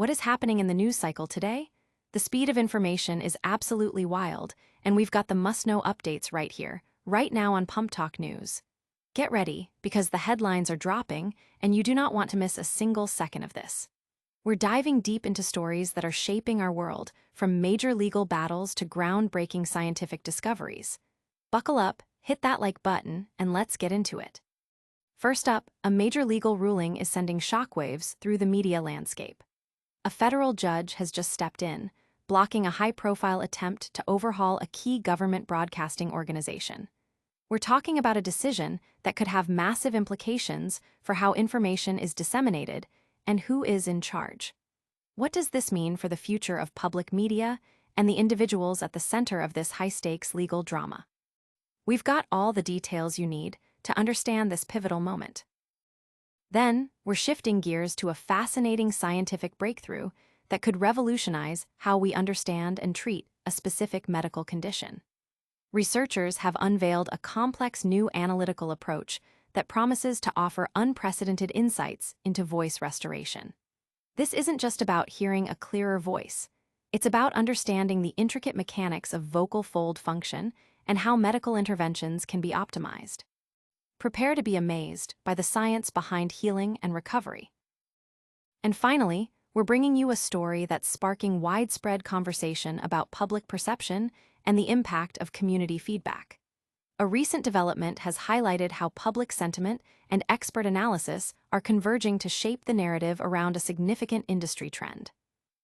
What is happening in the news cycle today? The speed of information is absolutely wild, and we've got the must-know updates right here, right now on PumpTalk News. Get ready, because the headlines are dropping, and you do not want to miss a single second of this. We're diving deep into stories that are shaping our world, from major legal battles to groundbreaking scientific discoveries. Buckle up, hit that like button, and let's get into it. First up, a major legal ruling is sending shockwaves through the media landscape. A federal judge has just stepped in, blocking a high-profile attempt to overhaul a key government broadcasting organization. We're talking about a decision that could have massive implications for how information is disseminated and who is in charge. What does this mean for the future of public media and the individuals at the center of this high-stakes legal drama? We've got all the details you need to understand this pivotal moment. Then, we're shifting gears to a fascinating scientific breakthrough that could revolutionize how we understand and treat a specific medical condition. Researchers have unveiled a complex new analytical approach that promises to offer unprecedented insights into voice restoration. This isn't just about hearing a clearer voice. It's about understanding the intricate mechanics of vocal fold function and how medical interventions can be optimized. Prepare to be amazed by the science behind healing and recovery. And finally, we're bringing you a story that's sparking widespread conversation about public perception and the impact of community feedback. A recent development has highlighted how public sentiment and expert analysis are converging to shape the narrative around a significant industry trend.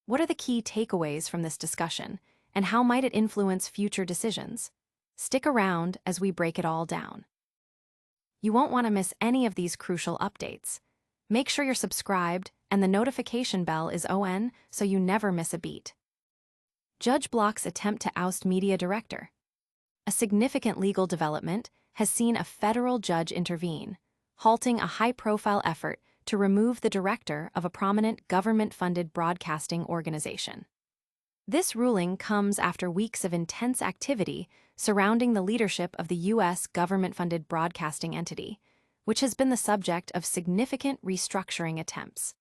What are the key takeaways from this discussion, and how might it influence future decisions? Stick around as we break it all down. You won't want to miss any of these crucial updates. Make sure you're subscribed and the notification bell is on so you never miss a beat. Judge blocks attempt to oust media director. A significant legal development has seen a federal judge intervene, halting a high-profile effort to remove the director of a prominent government-funded broadcasting organization. This ruling comes after weeks of intense activity surrounding the leadership of the U.S. government-funded broadcasting entity, which has been the subject of significant restructuring attempts.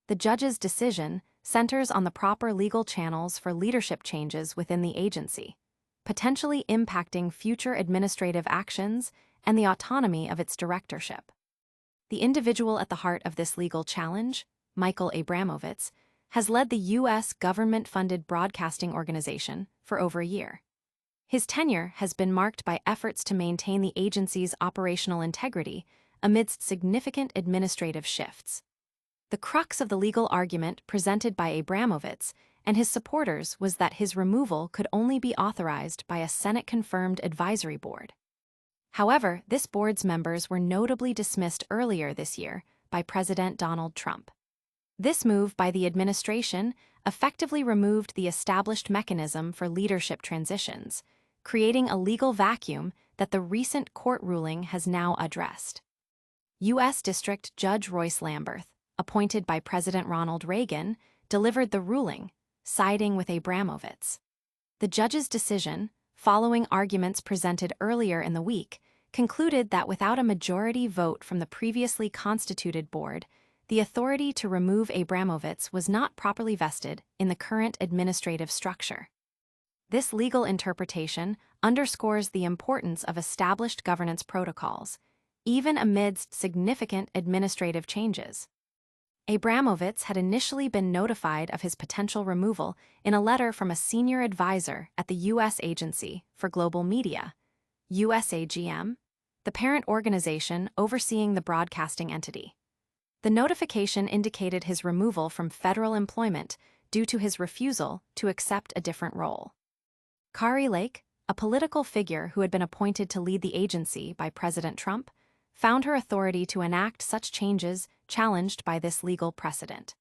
The judge's decision centers on the proper legal channels for leadership changes within the agency, potentially impacting future administrative actions and the autonomy of its directorship. The individual at the heart of this legal challenge, Michael Abramovitz, has led the U.S. government-funded broadcasting organization for over a year. His tenure has been marked by efforts to maintain the agency's operational integrity amidst significant administrative shifts. The crux of the legal argument presented by Abramovitz and his supporters was that his removal could only be authorized by a Senate-confirmed advisory board. However, this board's members were notably dismissed earlier this year by President Donald Trump. This move by the administration effectively removed the established mechanism for leadership transitions, creating a legal vacuum that the recent court ruling has now addressed. U.S. District Judge Royce Lamberth, appointed by President Ronald Reagan, delivered the ruling, siding with Abramovitz. The judge's decision, following arguments presented earlier in the week, concluded that without a majority vote from the previously constituted board, the authority to remove Abramovitz was not properly vested in the current administrative structure. This legal interpretation underscores the importance of established governance protocols, even amidst significant administrative changes. Abramovitz had initially been notified of his potential removal in a letter from a senior advisor at the U.S. Agency for Global Media, USAGM, the parent organization overseeing the broadcasting entity. The notification indicated his removal from federal employment due to his refusal to accept a different role. Kari Lake, a political figure who had been appointed to lead the agency by President Trump, found her authority to enact such changes challenged by this legal precedent.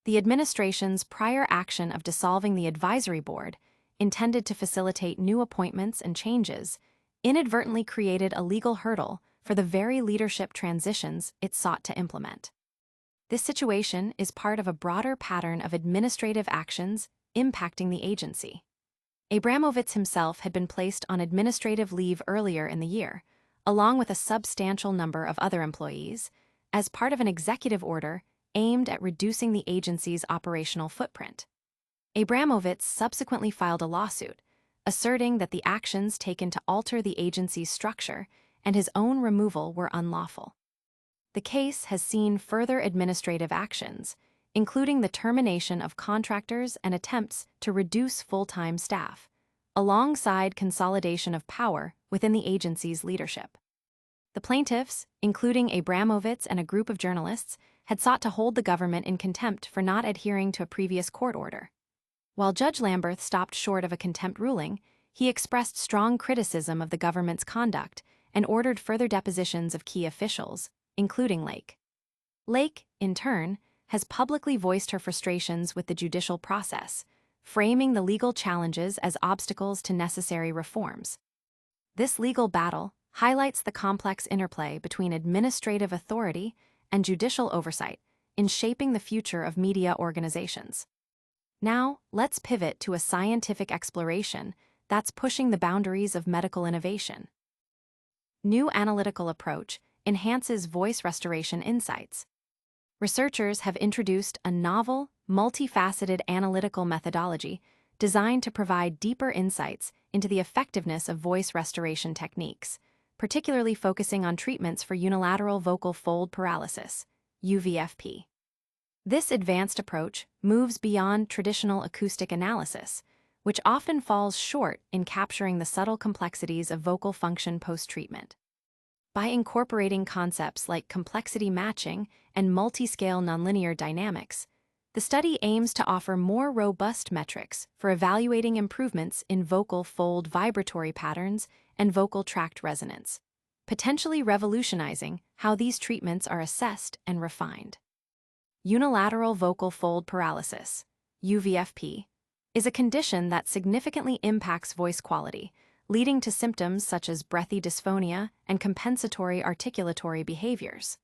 The administration's prior action of dissolving the advisory board, intended to facilitate new appointments and changes, inadvertently created a legal hurdle for the very leadership transitions it sought to implement. This situation is part of a broader pattern of administrative actions impacting the agency. Abramovitz himself had been placed on administrative leave earlier in the year, along with a substantial number of other employees, as part of an executive order aimed at reducing the agency's operational footprint. Abramovitz subsequently filed a lawsuit, asserting that the actions taken to alter the agency's structure and his own removal were unlawful. The case has seen further administrative actions, including the termination of contractors and attempts to reduce full-time staff, alongside consolidation of power within the agency's leadership. The plaintiffs, including Abramovitz and a group of journalists, had sought to hold the government in contempt for not adhering to a previous court order. While Judge Lamberth stopped short of a contempt ruling, he expressed strong criticism of the government's conduct and ordered further depositions of key officials, including Lake. Lake, in turn, has publicly voiced her frustrations with the judicial process, framing the legal challenges as obstacles to necessary reforms. This legal battle highlights the complex interplay between administrative authority and judicial oversight in shaping the future of media organizations. Now, let's pivot to a scientific exploration that's pushing the boundaries of medical innovation. New analytical approach enhances voice restoration insights. Researchers have introduced a novel, multifaceted analytical methodology designed to provide deeper insights into the effectiveness of voice restoration techniques, particularly focusing on treatments for unilateral vocal fold paralysis, UVFP. This advanced approach moves beyond traditional acoustic analysis, which often falls short in capturing the subtle complexities of vocal function post-treatment. By incorporating concepts like complexity matching and multi-scale nonlinear dynamics, the study aims to offer more robust metrics for evaluating improvements in vocal fold vibratory patterns and vocal tract resonance, potentially revolutionizing how these treatments are assessed and refined. Unilateral vocal fold paralysis, UVFP, is a condition that significantly impacts voice quality, leading to symptoms such as breathy dysphonia and compensatory articulatory behaviors.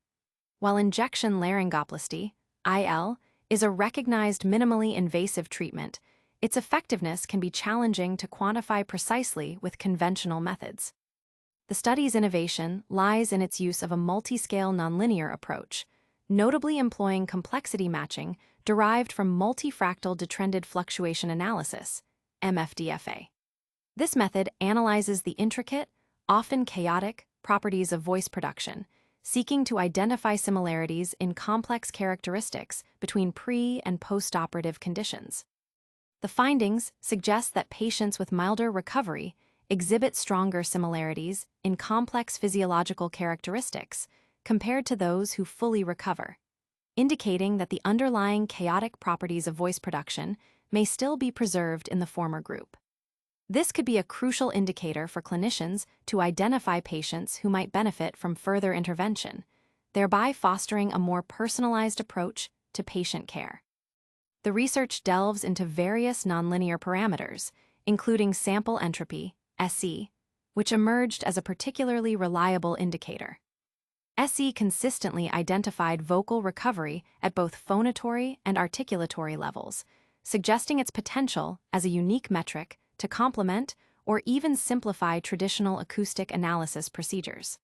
While injection laryngoplasty, IL, is a recognized minimally invasive treatment, its effectiveness can be challenging to quantify precisely with conventional methods. The study's innovation lies in its use of a multi-scale nonlinear approach, notably employing complexity matching derived from multifractal detrended fluctuation analysis, MFDFA. This method analyzes the intricate, often chaotic, properties of voice production, seeking to identify similarities in complex characteristics between pre- and post-operative conditions. The findings suggest that patients with milder recovery exhibit stronger similarities in complex physiological characteristics compared to those who fully recover, indicating that the underlying chaotic properties of voice production may still be preserved in the former group. This could be a crucial indicator for clinicians to identify patients who might benefit from further intervention, thereby fostering a more personalized approach to patient care. The research delves into various nonlinear parameters, including sample entropy, SE, which emerged as a particularly reliable indicator. SE consistently identified vocal recovery at both phonatory and articulatory levels, suggesting its potential as a unique metric to complement or even simplify traditional acoustic analysis procedures.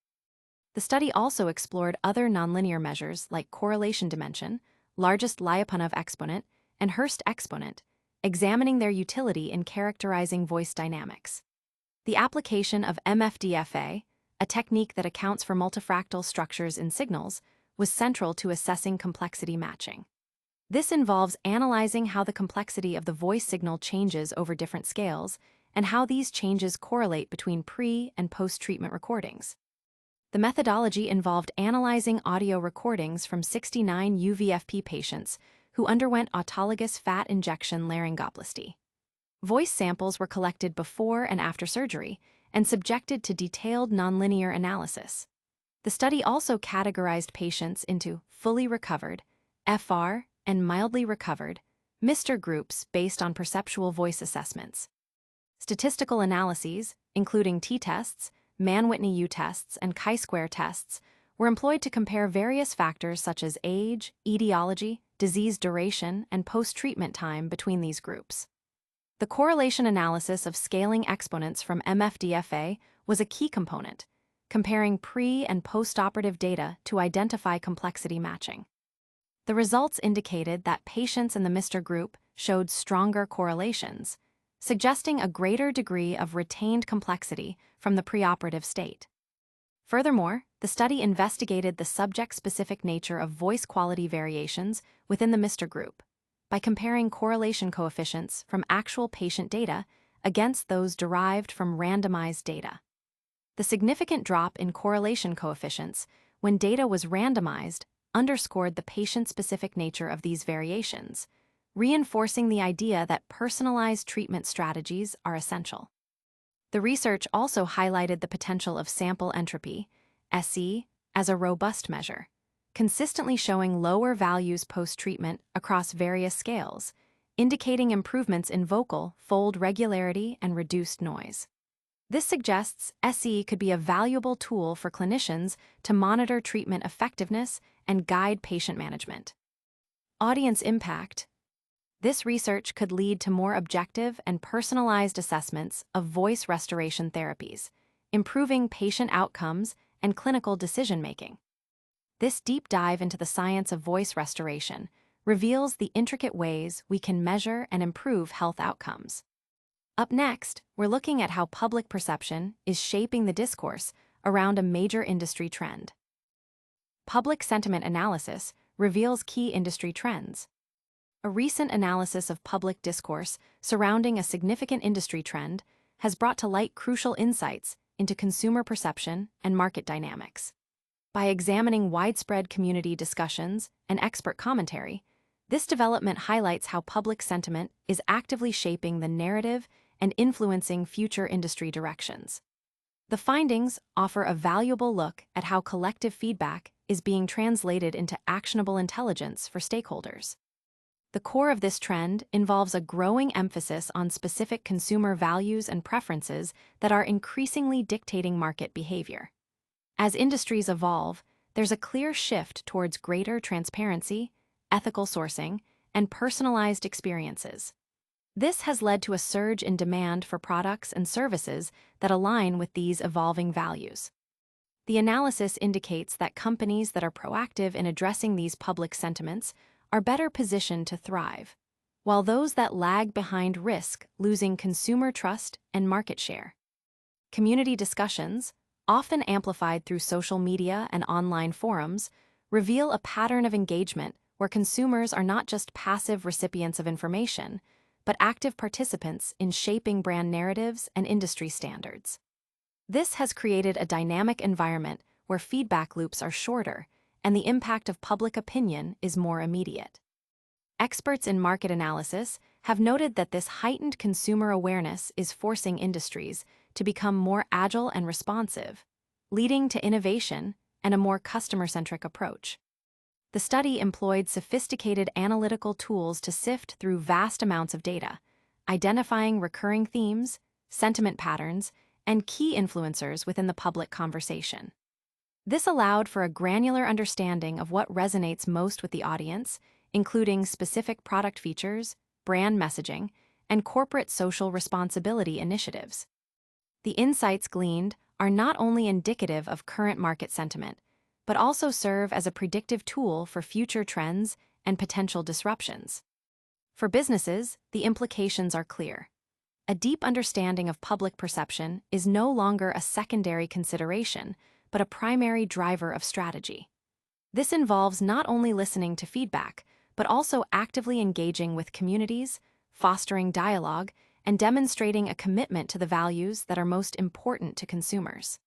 The study also explored other nonlinear measures like correlation dimension, largest Lyapunov exponent, and Hurst exponent, examining their utility in characterizing voice dynamics. The application of MFDFA, a technique that accounts for multifractal structures in signals, was central to assessing complexity matching. This involves analyzing how the complexity of the voice signal changes over different scales and how these changes correlate between pre- and post-treatment recordings. The methodology involved analyzing audio recordings from 69 UVFP patients who underwent autologous fat injection laryngoplasty. Voice samples were collected before and after surgery and subjected to detailed nonlinear analysis. The study also categorized patients into fully recovered, FR, and mildly recovered, MR groups based on perceptual voice assessments. Statistical analyses, including t-tests, Mann-Whitney U-tests, and chi-square tests, were employed to compare various factors such as age, etiology, disease duration, and post-treatment time between these groups. The correlation analysis of scaling exponents from MFDFA was a key component, comparing pre- and post-operative data to identify complexity matching. The results indicated that patients in the Mr. group showed stronger correlations, suggesting a greater degree of retained complexity from the preoperative state. Furthermore, the study investigated the subject-specific nature of voice quality variations within the Mr. group by comparing correlation coefficients from actual patient data against those derived from randomized data. The significant drop in correlation coefficients when data was randomized underscored the patient-specific nature of these variations, reinforcing the idea that personalized treatment strategies are essential. The research also highlighted the potential of sample entropy, SE, as a robust measure, consistently showing lower values post-treatment across various scales, indicating improvements in vocal fold regularity and reduced noise. This suggests SE could be a valuable tool for clinicians to monitor treatment effectiveness and guide patient management. Audience impact. This research could lead to more objective and personalized assessments of voice restoration therapies, improving patient outcomes and clinical decision-making. This deep dive into the science of voice restoration reveals the intricate ways we can measure and improve health outcomes. Up next, we're looking at how public perception is shaping the discourse around a major industry trend. Public sentiment analysis reveals key industry trends. A recent analysis of public discourse surrounding a significant industry trend has brought to light crucial insights into consumer perception and market dynamics. By examining widespread community discussions and expert commentary, this development highlights how public sentiment is actively shaping the narrative and influencing future industry directions. The findings offer a valuable look at how collective feedback is being translated into actionable intelligence for stakeholders. The core of this trend involves a growing emphasis on specific consumer values and preferences that are increasingly dictating market behavior. As industries evolve, there's a clear shift towards greater transparency, ethical sourcing, and personalized experiences. This has led to a surge in demand for products and services that align with these evolving values. The analysis indicates that companies that are proactive in addressing these public sentiments are better positioned to thrive, while those that lag behind risk losing consumer trust and market share. Community discussions, often amplified through social media and online forums, reveal a pattern of engagement where consumers are not just passive recipients of information, but active participants in shaping brand narratives and industry standards. This has created a dynamic environment where feedback loops are shorter and the impact of public opinion is more immediate. Experts in market analysis have noted that this heightened consumer awareness is forcing industries to become more agile and responsive, leading to innovation and a more customer-centric approach. The study employed sophisticated analytical tools to sift through vast amounts of data, identifying recurring themes, sentiment patterns, and key influencers within the public conversation. This allowed for a granular understanding of what resonates most with the audience, including specific product features, brand messaging, and corporate social responsibility initiatives. The insights gleaned are not only indicative of current market sentiment, but also serve as a predictive tool for future trends and potential disruptions. For businesses, the implications are clear. A deep understanding of public perception is no longer a secondary consideration, but a primary driver of strategy. This involves not only listening to feedback, but also actively engaging with communities, fostering dialogue, and demonstrating a commitment to the values that are most important to consumers.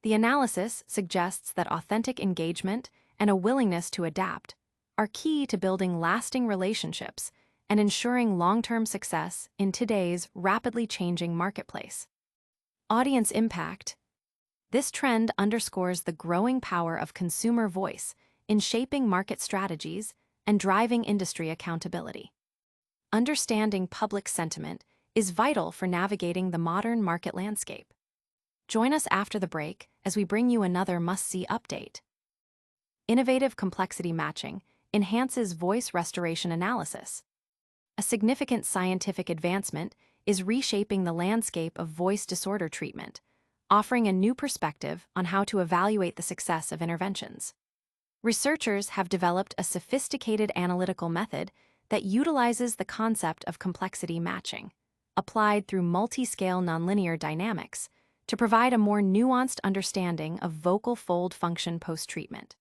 The analysis suggests that authentic engagement and a willingness to adapt are key to building lasting relationships and ensuring long-term success in today's rapidly changing marketplace. Audience impact. This trend underscores the growing power of consumer voice in shaping market strategies and driving industry accountability. Understanding public sentiment is vital for navigating the modern market landscape. Join us after the break as we bring you another must-see update. Innovative complexity matching enhances voice restoration analysis. A significant scientific advancement is reshaping the landscape of voice disorder treatment, offering a new perspective on how to evaluate the success of interventions. Researchers have developed a sophisticated analytical method that utilizes the concept of complexity matching, applied through multi-scale nonlinear dynamics, to provide a more nuanced understanding of vocal fold function post-treatment.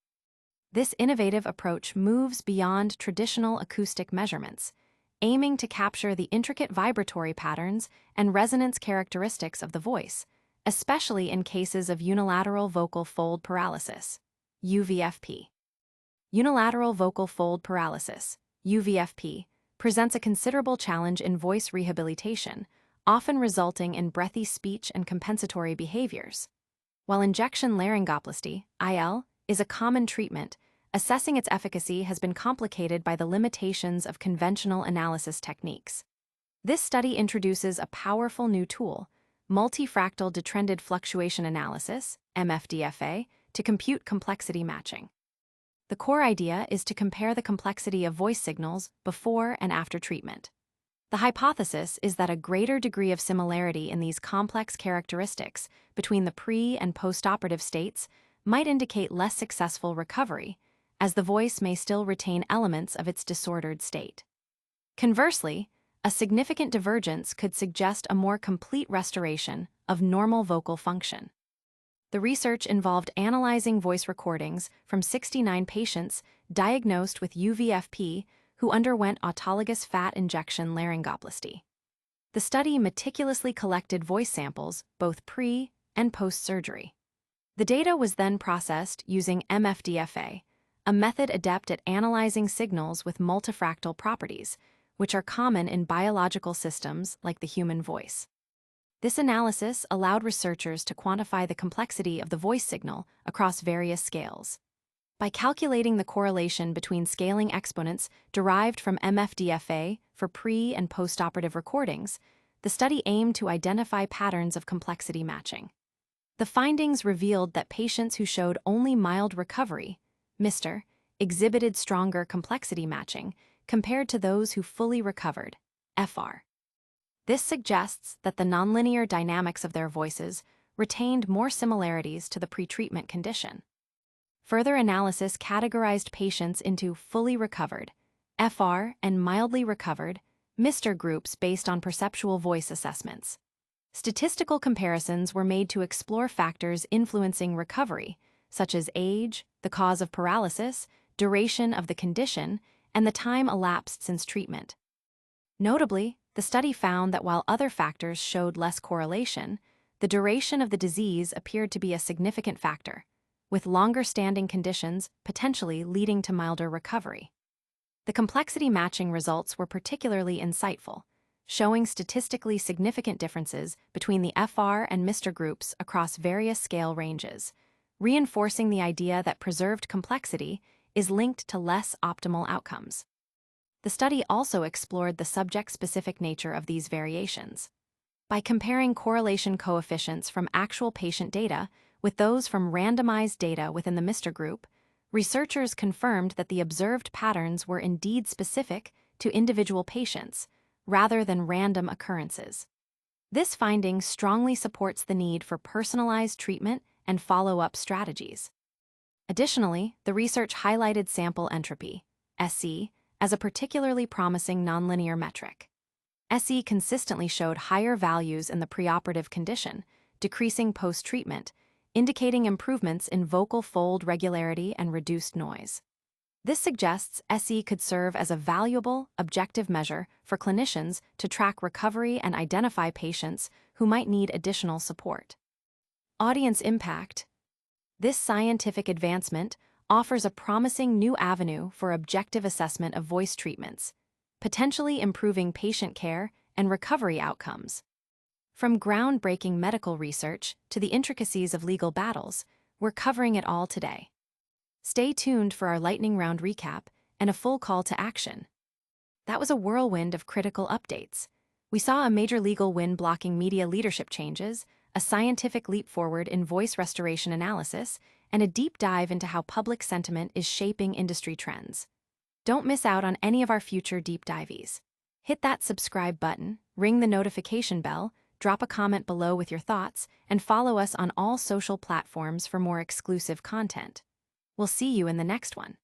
This innovative approach moves beyond traditional acoustic measurements, aiming to capture the intricate vibratory patterns and resonance characteristics of the voice, especially in cases of unilateral vocal fold paralysis, UVFP. Unilateral vocal fold paralysis, UVFP, presents a considerable challenge in voice rehabilitation, often resulting in breathy speech and compensatory behaviors. While injection laryngoplasty, IL, is a common treatment, assessing its efficacy has been complicated by the limitations of conventional analysis techniques. This study introduces a powerful new tool, multifractal detrended fluctuation analysis, MFDFA, to compute complexity matching. The core idea is to compare the complexity of voice signals before and after treatment. The hypothesis is that a greater degree of similarity in these complex characteristics between the pre- and postoperative states might indicate less successful recovery, as the voice may still retain elements of its disordered state. Conversely, a significant divergence could suggest a more complete restoration of normal vocal function. The research involved analyzing voice recordings from 69 patients diagnosed with UVFP who underwent autologous fat injection laryngoplasty. The study meticulously collected voice samples both pre- and post-surgery. The data was then processed using MFDFA, a method adept at analyzing signals with multifractal properties, which are common in biological systems like the human voice. This analysis allowed researchers to quantify the complexity of the voice signal across various scales. By calculating the correlation between scaling exponents derived from MFDFA for pre- and postoperative recordings, the study aimed to identify patterns of complexity matching. The findings revealed that patients who showed only mild recovery, MR, exhibited stronger complexity matching compared to those who fully recovered, FR. This suggests that the nonlinear dynamics of their voices retained more similarities to the pretreatment condition. Further analysis categorized patients into fully recovered, FR, and mildly recovered, MR groups based on perceptual voice assessments. Statistical comparisons were made to explore factors influencing recovery, such as age, the cause of paralysis, duration of the condition, and the time elapsed since treatment. Notably, the study found that while other factors showed less correlation, the duration of the disease appeared to be a significant factor, with longer-standing conditions potentially leading to milder recovery. The complexity matching results were particularly insightful, showing statistically significant differences between the FR and MR groups across various scale ranges, reinforcing the idea that preserved complexity is linked to less optimal outcomes. The study also explored the subject-specific nature of these variations. By comparing correlation coefficients from actual patient data with those from randomized data within the MR group, researchers confirmed that the observed patterns were indeed specific to individual patients, rather than random occurrences. This finding strongly supports the need for personalized treatment and follow-up strategies. Additionally, the research highlighted sample entropy, SE, as a particularly promising nonlinear metric. SE consistently showed higher values in the preoperative condition, decreasing post-treatment, indicating improvements in vocal fold regularity and reduced noise. This suggests SE could serve as a valuable, objective measure for clinicians to track recovery and identify patients who might need additional support. Audience impact. This scientific advancement offers a promising new avenue for objective assessment of voice treatments, potentially improving patient care and recovery outcomes. From groundbreaking medical research to the intricacies of legal battles, we're covering it all today. Stay tuned for our lightning round recap and a full call to action. That was a whirlwind of critical updates. We saw a major legal win blocking media leadership changes, a scientific leap forward in voice restoration analysis, and a deep dive into how public sentiment is shaping industry trends. Don't miss out on any of our future deep dives. Hit that subscribe button, ring the notification bell, drop a comment below with your thoughts, and follow us on all social platforms for more exclusive content. We'll see you in the next one.